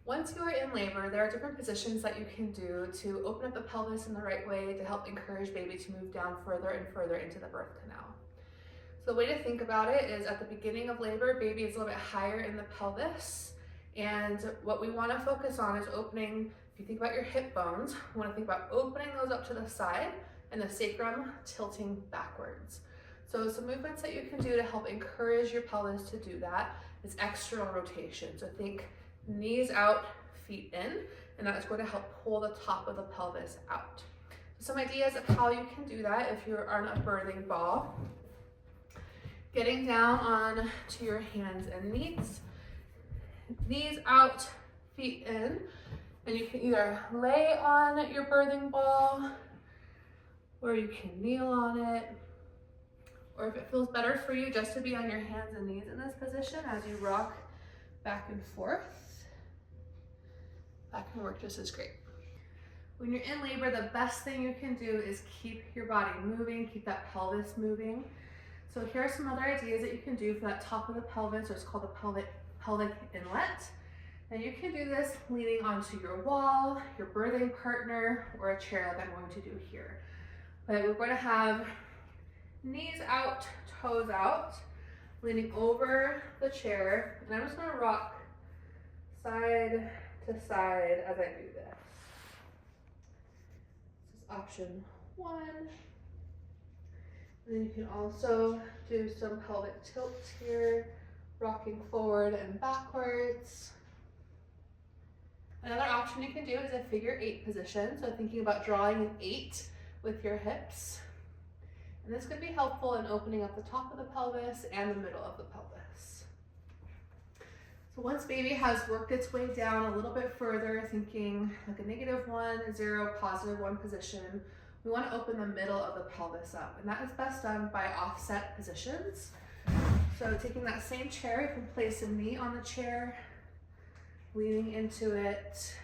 Once you are in labor, there are different positions that you can do to open up the pelvis in the right way to help encourage baby to move down further and further into the birth canal. So the way to think about it is at the beginning of labor, baby is a little bit higher in the pelvis. And what we want to focus on is opening, if you think about your hip bones, we want to think about opening those up to the side and the sacrum tilting backwards. So some movements that you can do to help encourage your pelvis to do that is external rotation. So think knees out, feet in, and that is going to help pull the top of the pelvis out. Some ideas of how you can do that if you're on a birthing ball. Getting down on to your hands and knees out, feet in, and you can either lay on your birthing ball or you can kneel on it, or if it feels better for you just to be on your hands and knees in this position as you rock back and forth. That can work just as great. When you're in labor, the best thing you can do is keep your body moving, keep that pelvis moving. So here are some other ideas that you can do for that top of the pelvis, or it's called the pelvic inlet. And you can do this leaning onto your wall, your birthing partner, or a chair like I'm going to do here. But we're going to have knees out, toes out, leaning over the chair, and I'm just going to rock side to side as I do this. This is option 1. And then you can also do some pelvic tilts here, rocking forward and backwards. Another option you can do is a figure 8 position. So thinking about drawing an 8 with your hips. And this could be helpful in opening up the top of the pelvis and the middle of the pelvis. So once baby has worked its way down a little bit further, thinking like a -1, 0, +1 position, we want to open the middle of the pelvis up. And that is best done by offset positions. So taking that same chair, you can place a knee on the chair, leaning into it.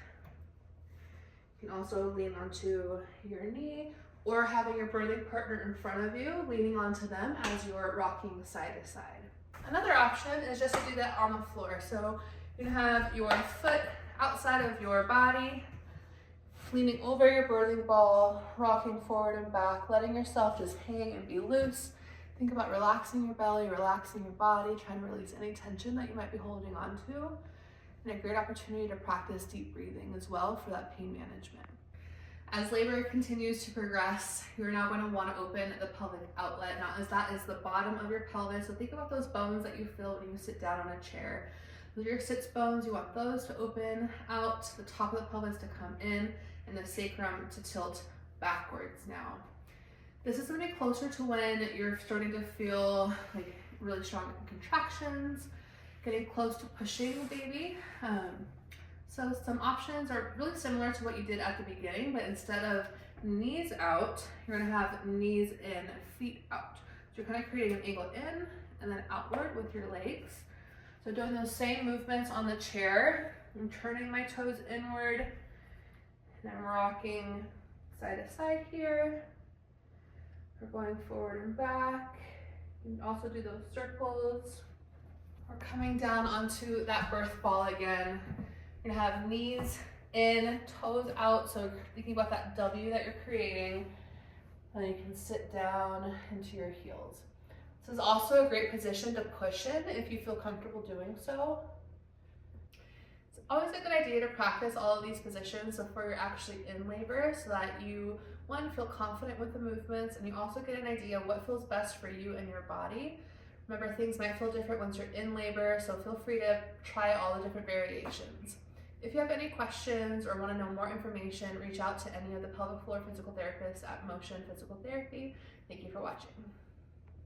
You can also lean onto your knee, or having your birthing partner in front of you, leaning onto them as you're rocking side to side. Another option is just to do that on the floor. So you have your foot outside of your body, leaning over your birthing ball, rocking forward and back, letting yourself just hang and be loose. Think about relaxing your belly, relaxing your body, trying to release any tension that you might be holding on to. And a great opportunity to practice deep breathing as well for that pain management. As labor continues to progress, you're now going to want to open the pelvic outlet. Now, as that is the bottom of your pelvis, so think about those bones that you feel when you sit down on a chair. Those are your sits bones. You want those to open out, the top of the pelvis to come in, and the sacrum to tilt backwards now. This is going to be closer to when you're starting to feel like really strong contractions, getting close to pushing the baby. So some options are really similar to what you did at the beginning, but instead of knees out, you're gonna have knees in, feet out. So you're kind of creating an angle in and then outward with your legs. So doing those same movements on the chair, I'm turning my toes inward, and I'm rocking side to side here. We're going forward and back. You can also do those circles. We're coming down onto that birth ball again. You're gonna have knees in, toes out, so thinking about that W that you're creating, and you can sit down into your heels. This is also a great position to push in if you feel comfortable doing so. It's always a good idea to practice all of these positions before you're actually in labor so that you, one, feel confident with the movements, and you also get an idea of what feels best for you and your body. Remember, things might feel different once you're in labor, so feel free to try all the different variations. If you have any questions or want to know more information, reach out to any of the pelvic floor physical therapists at Motion Physical Therapy. Thank you for watching.